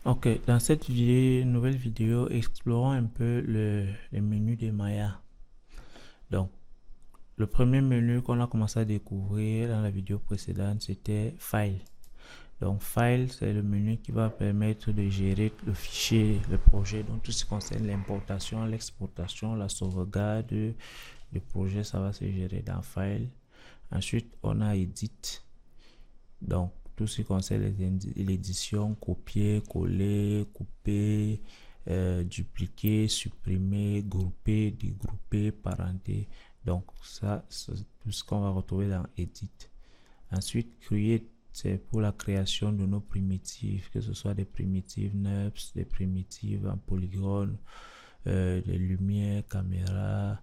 Ok, dans cette nouvelle vidéo, explorons un peu les menus de Maya. Donc, le premier menu qu'on a commencé à découvrir dans la vidéo précédente, c'était File. Donc, File, c'est le menu qui va permettre de gérer le fichier, le projet. Donc, tout ce qui concerne l'importation, l'exportation, la sauvegarde du projet, ça va se gérer dans File. Ensuite, on a Edit. Donc, tout ce qui concerne l'édition, copier, coller, couper, dupliquer, supprimer, grouper, dégrouper, parenter. Donc, ça, c'est tout ce qu'on va retrouver dans Edit. Ensuite, Create, c'est pour la création de nos primitives, que ce soit des primitives NURBS, des primitives en polygone, les lumières, caméra,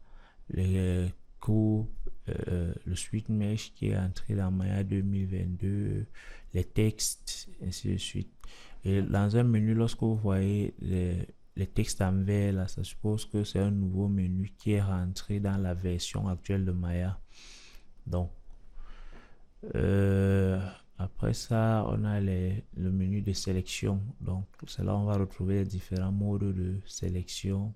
les coupes, le suite mesh qui est entré dans Maya 2022, les textes, ainsi de suite. Et dans un menu, lorsque vous voyez les textes en vert, là, ça suppose que c'est un nouveau menu qui est rentré dans la version actuelle de Maya. Donc, après ça, on a le menu de sélection. Donc, c'est là où on va retrouver les différents modes de sélection.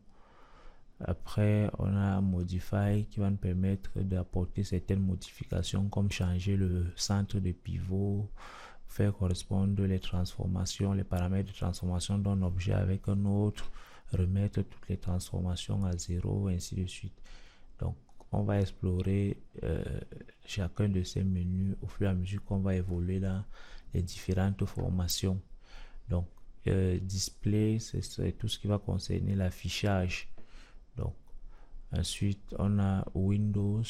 Après, on a Modify qui va nous permettre d'apporter certaines modifications comme changer le centre de pivot, faire correspondre les transformations, les paramètres de transformation d'un objet avec un autre, remettre toutes les transformations à zéro, ainsi de suite. Donc, on va explorer chacun de ces menus au fur et à mesure qu'on va évoluer dans les différentes formations. Donc, display, c'est tout ce qui va concerner l'affichage. Donc, ensuite, on a Windows.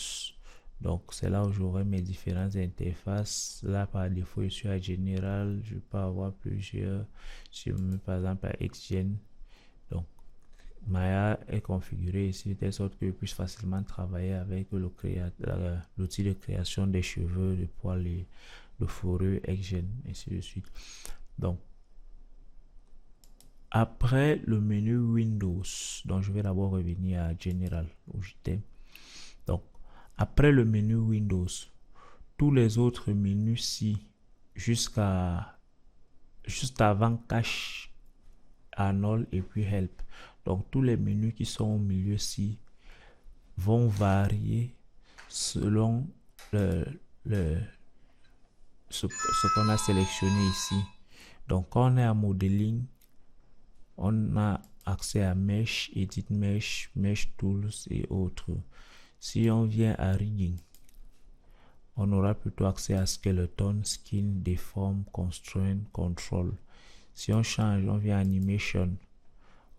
Donc, c'est là où j'aurai mes différentes interfaces. Là, par défaut, je suis à General. Je peux avoir plusieurs. Si je me mets par exemple à XGen. Donc, Maya est configuré ici de telle sorte que je puisse facilement travailler avec l'outil de création des cheveux, de poils, de fourrure, XGen, ainsi de suite. Donc, après le menu Windows, donc je vais d'abord revenir à General où j'étais. Donc, après le menu Windows, tous les autres menus-ci, juste avant Cache, Arnold et puis Help. Donc, tous les menus qui sont au milieu-ci vont varier selon le, le, ce qu'on a sélectionné ici. Donc, quand on est à Modeling, on a accès à Mesh, Edit Mesh, Mesh Tools et autres. Si on vient à Rigging, on aura plutôt accès à Skeleton, Skin, Deform, Constraint, Control. Si on change, on vient à Animation,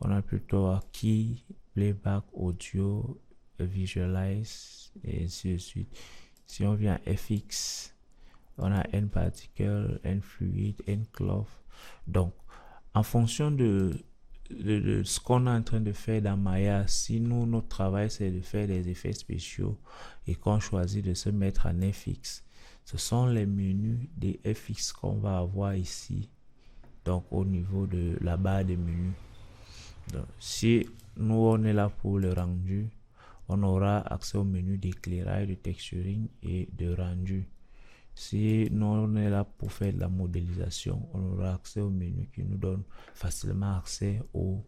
on a plutôt à Key, Playback, Audio, Visualize et ainsi de suite. Si on vient à FX, on a N-Particle, N-Fluid, N-Cloth. Donc, en fonction de ce qu'on est en train de faire dans Maya, si nous, notre travail, c'est de faire des effets spéciaux et qu'on choisit de se mettre en FX, ce sont les menus des FX qu'on va avoir ici, donc au niveau de la barre des menus. Donc, si nous, on est là pour le rendu, on aura accès au menu d'éclairage, de texturing et de rendu. Si nous, on est là pour faire de la modélisation, on aura accès au menu qui nous donne facilement accès aux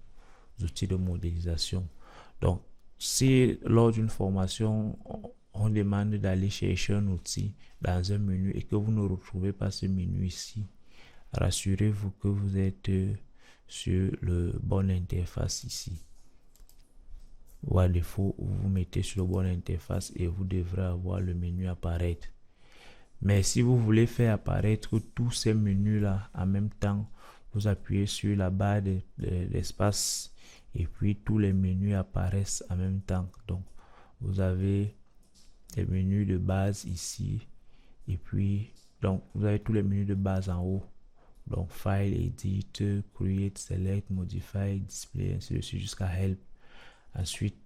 outils de modélisation. Donc, si lors d'une formation, on demande d'aller chercher un outil dans un menu et que vous ne retrouvez pas ce menu ici, rassurez-vous que vous êtes sur le bon interface ici. Ou à défaut, vous vous mettez sur le bon interface et vous devrez avoir le menu apparaître. Mais si vous voulez faire apparaître tous ces menus-là en même temps, vous appuyez sur la barre d'espace et puis tous les menus apparaissent en même temps. Donc, vous avez les menus de base ici et puis, donc, vous avez tous les menus de base en haut. Donc, File, Edit, Create, Select, Modify, Display, ainsi de suite jusqu'à Help. Ensuite,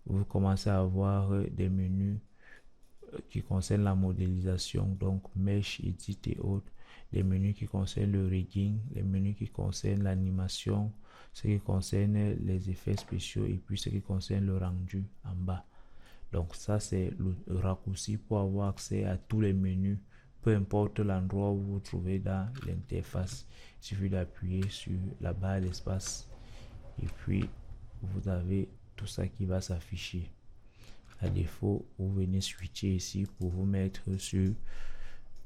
vous commencez à avoir des menus qui concernent la modélisation, donc Mesh, Edit et autres, les menus qui concernent le rigging, les menus qui concernent l'animation, ce qui concerne les effets spéciaux et puis ce qui concerne le rendu en bas. Donc ça, c'est le raccourci pour avoir accès à tous les menus, peu importe l'endroit où vous vous trouvez dans l'interface, il suffit d'appuyer sur la barre d'espace et puis vous avez tout ça qui va s'afficher. À défaut, vous venez switcher ici pour vous mettre sur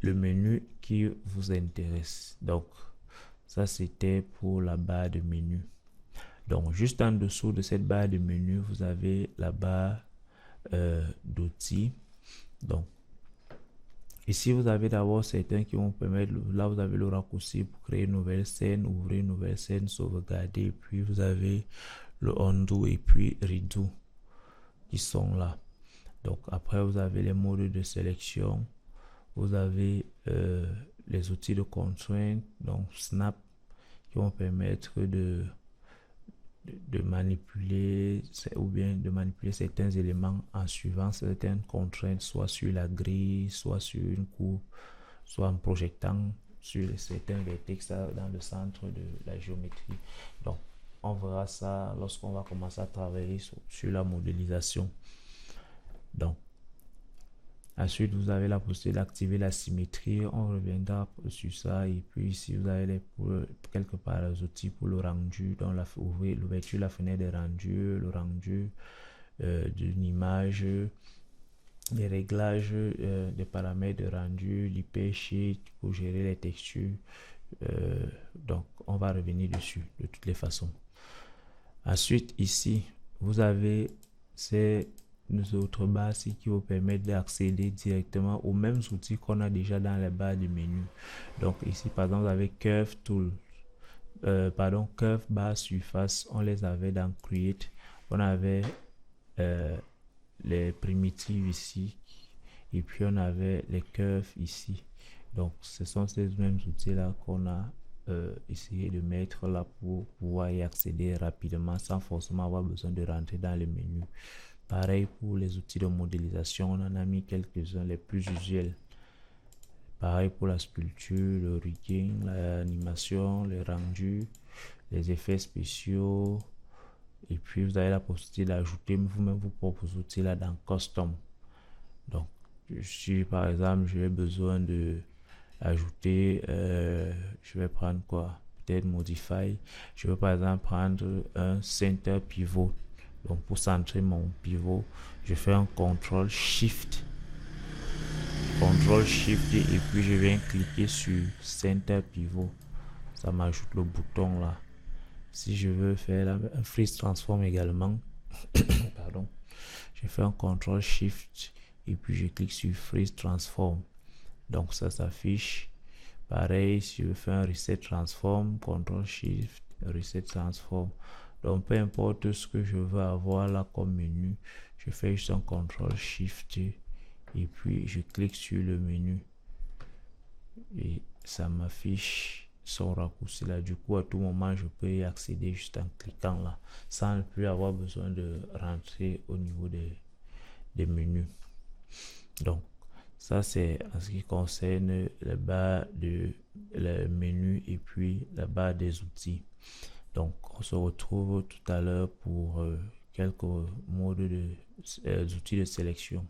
le menu qui vous intéresse. Donc ça, c'était pour la barre de menu. Donc juste en dessous de cette barre de menu, vous avez la barre d'outils. Donc ici, vous avez d'abord certains qui vont permettre, là vous avez le raccourci pour créer une nouvelle scène, ouvrir une nouvelle scène, sauvegarder, et puis vous avez le undo et puis redo qui sont là. Donc après, vous avez les modes de sélection, vous avez les outils de contrainte, donc snap, qui vont permettre de manipuler ou bien de manipuler certains éléments en suivant certaines contraintes, soit sur la grille, soit sur une courbe, soit en projetant sur certains vertex dans le centre de la géométrie. Donc on verra ça lorsqu'on va commencer à travailler sur la modélisation. Donc ensuite, vous avez la possibilité d'activer la symétrie. On reviendra sur ça. Et puis ici, vous avez quelque part les outils pour le rendu. Donc, l'ouverture de la fenêtre de rendu, le rendu d'une image, les réglages des paramètres de rendu, l'hypersheet pour gérer les textures. Donc, on va revenir dessus de toutes les façons. Ensuite, ici, vous avez ces autres barres ici qui vous permettent d'accéder directement aux mêmes outils qu'on a déjà dans les barres du menu. Donc ici, par exemple, avec Curve Tool, Curve Bar Surface, on les avait dans Create. On avait les primitives ici et puis on avait les curves ici. Donc ce sont ces mêmes outils là qu'on a essayé de mettre là pour pouvoir y accéder rapidement sans forcément avoir besoin de rentrer dans le menu. Pareil pour les outils de modélisation, on en a mis quelques-uns les plus usuels. Pareil pour la sculpture, le rigging, l'animation, le rendu, les effets spéciaux. Et puis vous avez la possibilité d'ajouter vous-même vos propres outils là dans Custom. Donc si par exemple j'ai besoin de ajouter, je vais prendre quoi, peut-être Modify. Je vais par exemple prendre un Center Pivot. Donc pour centrer mon pivot, je fais un CTRL SHIFT et puis je viens cliquer sur Center Pivot. Ça m'ajoute le bouton là. Si je veux faire un Freeze Transform également, pardon, je fais un CTRL SHIFT et puis je clique sur Freeze Transform. Donc ça s'affiche. Pareil, si je fais un Reset Transform, CTRL SHIFT, Reset Transform. Donc peu importe ce que je veux avoir là comme menu, je fais juste un CTRL SHIFT et puis je clique sur le menu et ça m'affiche son raccourci là. Du coup à tout moment je peux y accéder juste en cliquant là sans ne plus avoir besoin de rentrer au niveau des menus. Donc ça c'est en ce qui concerne la barre de le menu et puis la barre des outils. Donc on se retrouve tout à l'heure pour quelques modes de outils de sélection.